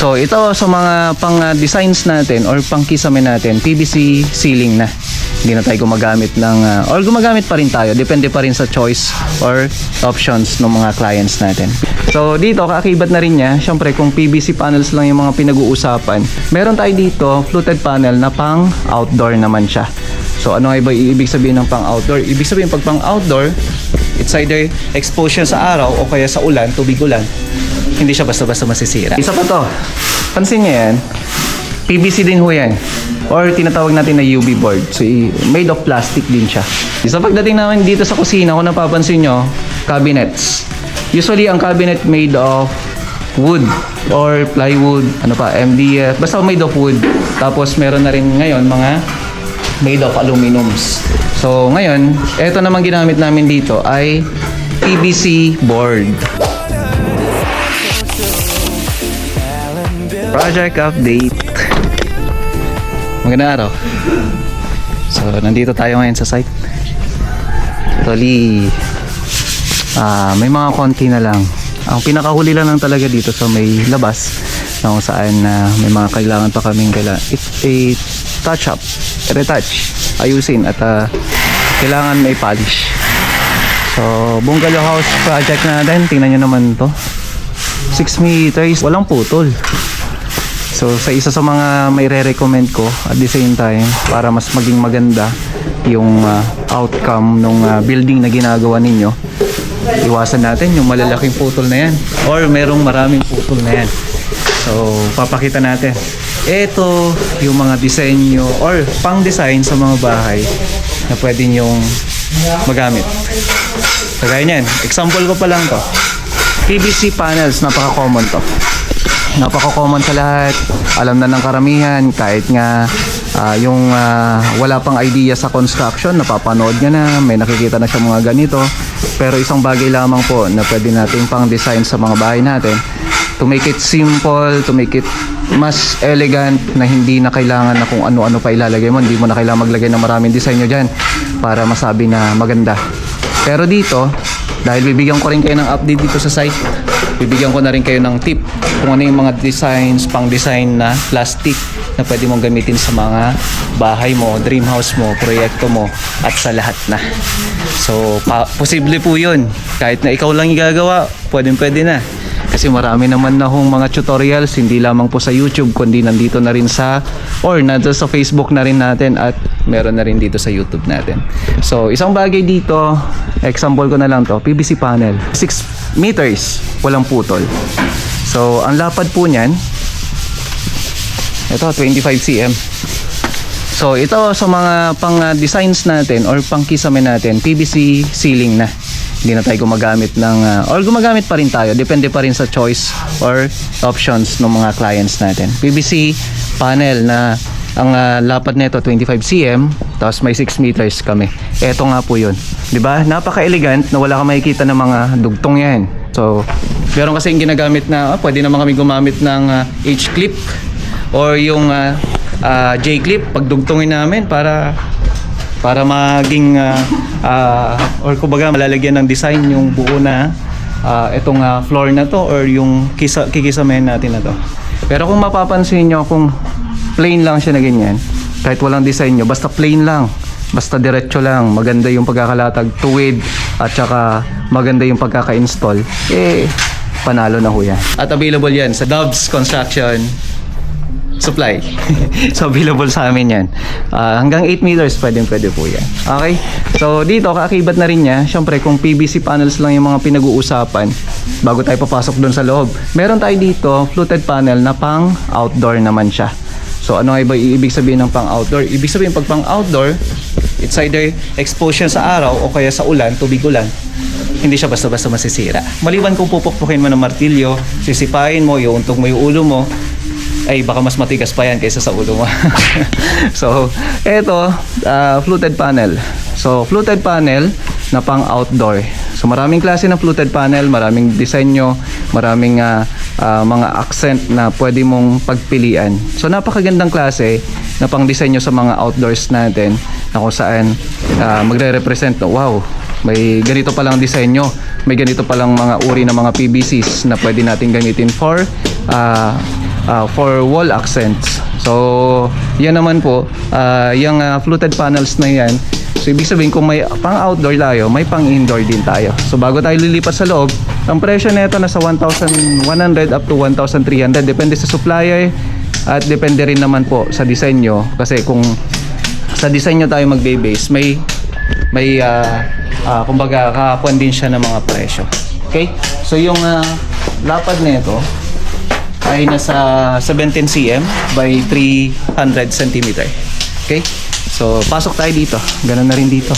So ito sa mga pang designs natin or pang kisame natin, PVC ceiling na. Hindi na tayo gumagamit ng or gumagamit pa rin tayo, depende pa rin sa choice or options ng mga clients natin. So dito kaakibat na rin niya, syempre kung PVC panels lang yung mga pinag-uusapan, meron tayo dito fluted panel na pang outdoor naman siya. So ano ay ba ibig sabihin ng pang outdoor? Ibig sabihin pag pang outdoor, it's either exposure sa araw o kaya sa ulan, tubig ulan. Hindi siya basta-basta masisira. Isa pa to. Pansin niyo yan. PVC din ho yan. Or tinatawag natin na UV board. So made of plastic din siya. Sa pagdating namin dito sa kusina, kung napapansin nyo, cabinets. Usually ang cabinet made of wood or plywood, ano pa, MDF, basta made of wood. Tapos meron na rin ngayon mga made of aluminums. So ngayon, eto naman ginamit namin dito ay PVC board. Project update. Magandang araw. So nandito tayo ngayon sa site. Actually, may mga konti na lang. Ang pinakahuli lang talaga dito sa may labas na kung saan may mga kailangan pa kaming it's a touch up, retouch, ayusin at kailangan may polish. So bungalow house project natin, tingnan nyo naman to, 6 meters, walang putol. So sa isa sa mga may re-recommend ko at the same time para mas maging maganda yung outcome ng building na ginagawa ninyo, iwasan natin yung malalaking putol na yan or merong maraming putol na yan. So papakita natin ito yung mga disenyo or pang design sa mga bahay na pwede nyong magamit. Kagaya nyan, example ko pa lang to, PVC panels, napaka-common to. Napaka-common sa lahat, alam na ng karamihan, kahit nga yung wala pang idea sa construction, napapanood niya na, may nakikita na siya mga ganito. Pero isang bagay lamang po na pwede natin pang design sa mga bahay natin to make it simple, to make it mas elegant, na hindi na kailangan na kung ano-ano pa ilalagay mo, hindi mo na kailangan maglagay ng maraming disenyo dyan para masabi na maganda. Pero dito, dahil bibigyan ko rin kayo ng update dito sa site, bibigyan ko na rin kayo ng tip kung ano yung mga designs, pang design na plastic na pwede mong gamitin sa mga bahay mo, dream house mo, proyekto mo at sa lahat na. So posible po yun, kahit na ikaw lang igagawa, pwede na. Kasi marami naman na hong mga tutorials, hindi lamang po sa YouTube, kundi nandito na rin sa nandito sa Facebook na rin natin at meron na rin dito sa YouTube natin. So isang bagay dito, example ko na lang to, PVC panel, 6 meters, walang putol. So ang lapad po niyan, ito 25 cm. So ito sa mga pang designs natin or pang kisame natin, PVC ceiling na. Hindi na tayo gumagamit ng or gumagamit pa rin tayo, depende pa rin sa choice or options ng mga clients natin. PVC panel na ang lapad nito 25 cm, tapos may 6 meters kami. Ito nga po yun, di ba? Napaka-elegant na wala kang makikita ng mga dugtong yan. So meron kasi yung ginagamit na pwede naman kami gumamit ng H-clip or yung J-clip pagdugtongin namin para maging or kumbaga malalagyan ng design yung buo na itong floor na to or yung kikisamahin natin na to. Pero kung mapapansin nyo, kung plain lang siya na ganyan, kahit walang design nyo, basta plain lang, basta diretso lang, maganda yung pagkakalatag, tuwid at saka maganda yung pagkaka-install, panalo na ho yan. At available yan sa Doves Construction Supply. So available sa amin yan. Hanggang 8 meters pwede po yan. Okay? So dito kaakibat na rin niya, syempre kung PVC panels lang yung mga pinag-uusapan, bago tayo papasok doon sa loob, meron tayo dito fluted panel na pang outdoor naman siya. So ano ay ba ibig sabihin ng pang outdoor? Ibig sabihin pag pang outdoor, it's either exposure sa araw o kaya sa ulan, tubig ulan. Hindi siya basta-basta masisira. Maliban kung pupukpukin mo ng martilyo, sisipain mo, iuuntog mo yung ulo mo, ay baka mas matigas pa yan kaysa sa ulo mo. So eto, fluted panel. So fluted panel na pang outdoor. So maraming klase ng fluted panel, maraming disenyo, maraming mga accent na pwede mong pagpilian. So napakagandang klase na pang disenyo sa mga outdoors natin, na kung saan magre-represent no, wow, may ganito palang disenyo, may ganito palang mga uri ng mga PVCs na pwede natin gamitin for for wall accents. So, yan naman po, yung fluted panels na yan. So, ibig sabihin kung may pang outdoor tayo, may pang indoor din tayo. So, bago tayo lilipat sa loob, ang presyo nito nasa 1,100 up to 1,300. Depende sa supplier at depende rin naman po sa design nyo. Kasi kung sa design nyo tayo magbe-base, may kumbaga kakakuan din siya ng mga presyo. Okay? So, yung lapad nito ay nasa 17 cm by 300 cm. Okay? So, pasok tayo dito. Ganun na rin dito.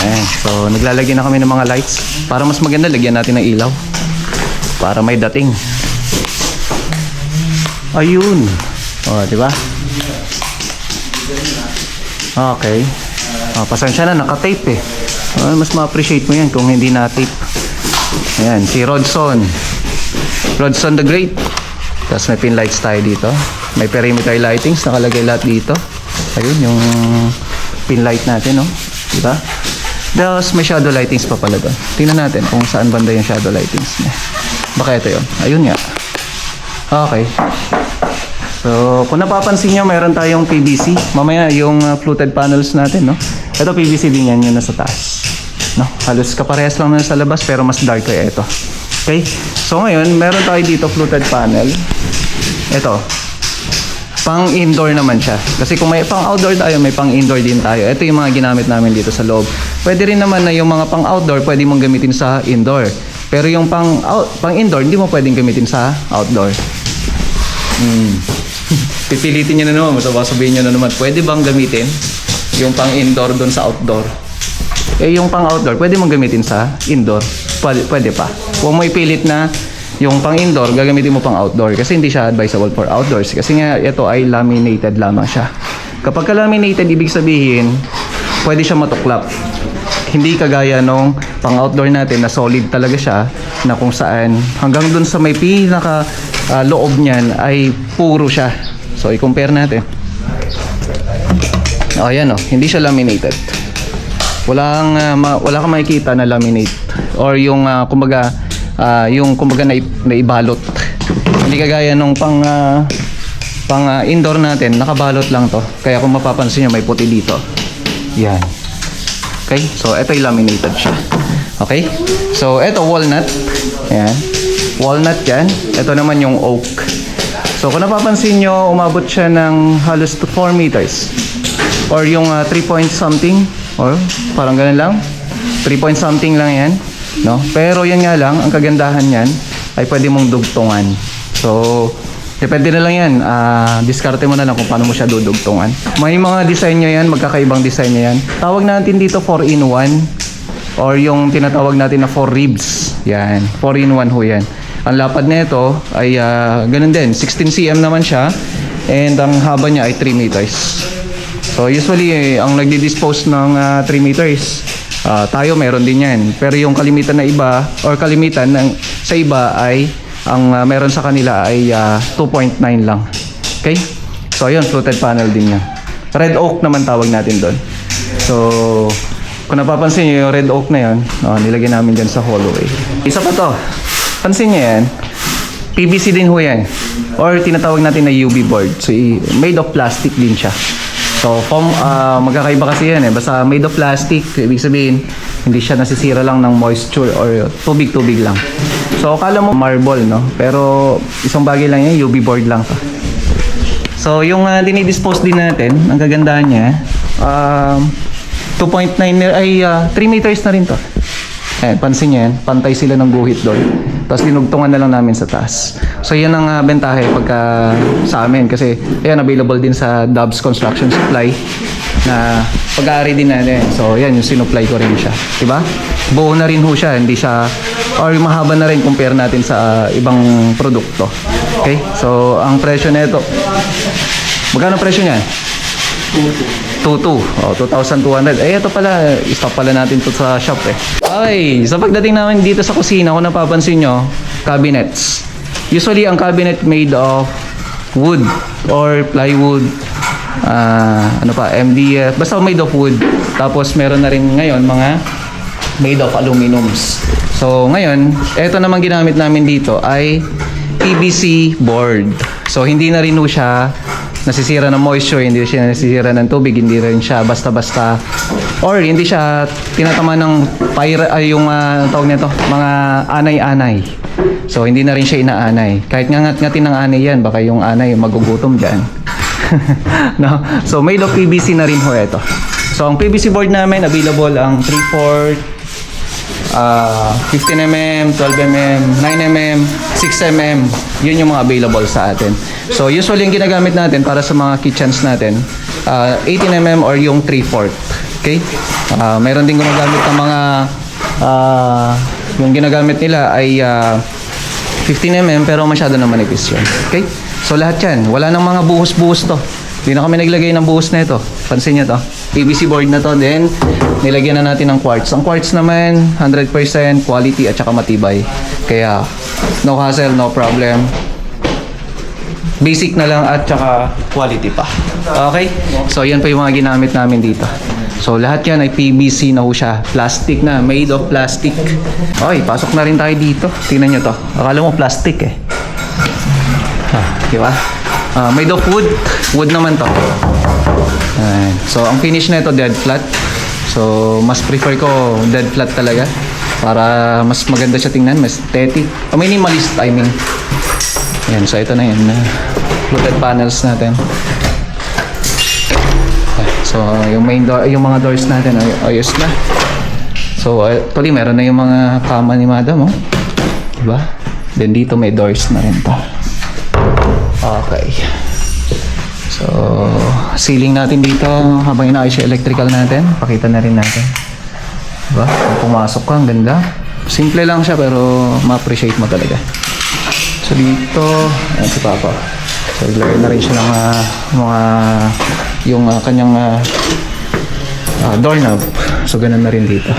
Ayan. So, naglalagyan na kami ng mga lights. Para mas maganda, lagyan natin ng ilaw. Para may dating. Ayun. O, di ba? Okay. Pasensya na, naka-tape eh. Mas ma-appreciate mo yan kung hindi na-tape. Ayan, si Rodson. Rodson the Great. Tapos may pin lights tayo dito. May perimeter lightings, nakalagay lahat dito. Ayun, yung pin light natin, no? Diba? Tapos may shadow lightings pa pala doon. Tingnan natin kung saan banda yung shadow lightings niya. Baka ito yun. Ayun nga. Okay. So, kung napapansin nyo, mayroon tayong PVC. Mamaya, yung fluted panels natin, no? Ito PVC din yan, yung nasa taas. No? Halos kaparehas lang na sa labas, pero mas dark kaya ito. Okay? So, ngayon, meron tayo dito fluted panel. Ito. Pang indoor naman siya. Kasi kung may pang outdoor tayo, may pang indoor din tayo. Ito yung mga ginamit namin dito sa loob. Pwede rin naman na yung mga pang outdoor, pwede mong gamitin sa indoor. Pero yung pang indoor, hindi mo pwedeng gamitin sa outdoor. Pipilitin nyo na naman, sabihin nyo na naman, pwede bang gamitin yung pang indoor doon sa outdoor? Eh, yung pang outdoor, pwede mong gamitin sa indoor. Pwede pa. Huwag mo ipilit na yung pang indoor, gagamitin mo pang outdoor kasi hindi siya advisable for outdoors kasi nga ito ay laminated lamang siya. Kapag ka laminated, ibig sabihin pwede siya matuklap. Hindi kagaya nung pang outdoor natin na solid talaga siya, na kung saan hanggang dun sa may pinaka loob niyan ay puro siya. So i-compare natin. Ayan o, hindi siya laminated. Wala kang makikita na laminate or yung kumbaga naibalot. Hindi kagaya nung pang indoor natin, nakabalot lang to. Kaya kung mapapansin nyo, may puti dito. Yan. Okay? So, ito yung laminated siya. Okay? So, ito walnut. Yan. Walnut yan. Ito naman yung oak. So, kung napapansin nyo, umabot siya ng halos 4 meters. Or yung 3 point something. Or parang ganun lang. 3 point something lang yan. No? Pero yan nga lang, ang kagandahan yan ay pwede mong dugtungan. So, depende na lang yan. Diskarte mo na lang kung paano mo siya dudugtungan. May mga design nyo yan, magkakaibang design nyo yan. Tawag natin dito 4-in-1 or yung tinatawag natin na 4 ribs. Yan, 4-in-1 ho yan. Ang lapad nito ay ganun din, 16 cm naman siya and ang haba niya ay 3 meters. So, usually, ang nagdi-dispose ng 3 meters, tayo meron din yan. Pero yung kalimitan na iba or kalimitan sa iba ay ang meron sa kanila ay 2.9 lang. Okay? So ayun, fluted panel din yan. Red oak naman tawag natin doon. So kung napapansin nyo yung red oak na yan, nilagay namin dyan sa hallway. Isa pa to. Pansin nyo yan. PVC din ho yan. Or tinatawag natin na UV board. So made of plastic din siya. So, magkakaiba kasi yan eh. Basta made of plastic, ibig sabihin, hindi siya nasisira lang ng moisture or tubig-tubig lang. So, akala mo marble, no? Pero, isang bagay lang yan, UV board lang to. So, yung dinidispose din natin, ang kagandahan niya, 2.9 ay 3 meters na rin to. Pansin niyo yan, pantay sila ng guhit doon. Tapos dinugtungan na lang namin sa taas. So yan ang bentahe pagka sa amin kasi yan available din sa Dobbs Construction Supply na pag-aari din natin. So yan yung sinupply ko rin siya, 'di ba? Buo na rin ho siya, hindi siya or mahaba na rin compare natin sa ibang produkto. Okay? So ang presyo nito, magkano presyo niyan? 2,200. Eh, ito pala, stop pala natin to sa shop eh. Okay, sa pagdating namin dito sa kusina, kung napapansin nyo, cabinets. Usually, ang cabinet made of wood or plywood, MDF, basta made of wood. Tapos, meron na rin ngayon mga made of aluminums. So, ngayon, ito naman ginamit namin dito ay PVC board. So hindi na rin ho siya nasisira ng moisture, hindi siya nasisira ng tubig, hindi rin siya basta-basta or hindi siya tinatama ng yung tawag nito, mga anay-anay. So hindi na rin siya inaanay. Kahit ngat-ngatin ng anay yan, baka yung anay magugutom dyan. No? So made of PVC na rin ho ito. So ang PVC board namin available ang 3/4, 15mm, 12mm, 9mm, 6mm. Yun yung mga available sa atin. So usually yung ginagamit natin para sa mga kitchens natin, 18mm or yung 3/4. Okay? Meron din gumagamit ng mga yung ginagamit nila ay 15mm pero masyado na manipis yun. Okay? So lahat yan. Wala nang mga buhos-buhos to. Hindi na kami naglagay ng buhos na ito. Pansin nyo to. PVC board na to. Then, nilagyan na natin ng quartz. Ang quartz naman, 100% quality at saka matibay. Kaya, no hassle, no problem. Basic na lang at saka quality pa. Okay? So, yan pa yung mga ginamit namin dito. So, lahat yan ay PVC na ho siya. Plastic na. Made of plastic. Okay, pasok na rin tayo dito. Tingnan nyo to. Akala mo plastic eh. Diba? Made of wood. Wood naman to. Ayan. So, ang finish na ito, dead flat. So, mas prefer ko dead flat talaga. Para mas maganda siya tingnan. Mas aesthetic. Minimalist, I mean. Ayan. So, ito na yun. Fluted panels natin. So, yung main door, yung mga doors natin ay ayos na. So, actually, meron na yung mga kama ni madam, oh. Diba? Then, dito may doors na rin to. Okay. So, ceiling natin dito habang inaayos yung electrical natin. Pakita na rin natin. Diba? Kung pumasok ka, ang ganda. Simple lang siya pero ma-appreciate mo talaga. So, dito, ayan si Papa. So, ilagay na rin siya ng yung kanyang doorknob. So, ganun na rin dito.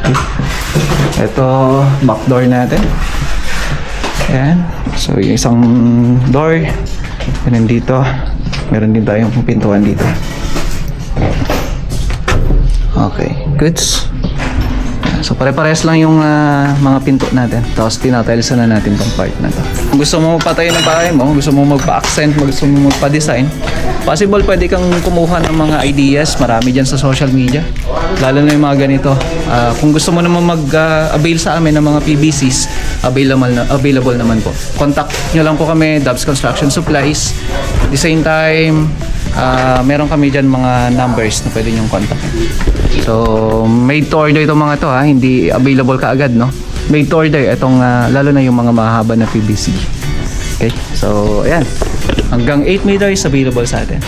Okay. Ito, back door natin. Ayan. So, yung isang door. Ganun dito. Meron din tayong pintuan dito. Okay. Goods. So, pare-pares lang yung mga pinto natin. Tapos, tinatilisan na natin tong part na to. Kung gusto mo patayin ng bahay mo, gusto mo magpa-accent, gusto mo magpa-design, possible pwede kang kumuha ng mga ideas. Marami dyan sa social media. Lalo na yung mga ganito. Kung gusto mo naman mag-avail sa amin ng mga PVCs, available naman po. Contact nyo lang po kami, Dubs Construction Supplies. At the same time, meron kami dyan mga numbers na pwede nyong kontakin. So, made to order itong mga to ha. Hindi available kaagad, no? Made to order itong lalo na yung mga mahaba na PVC. Okay? So, ayan. Hanggang 8 meters available sa atin.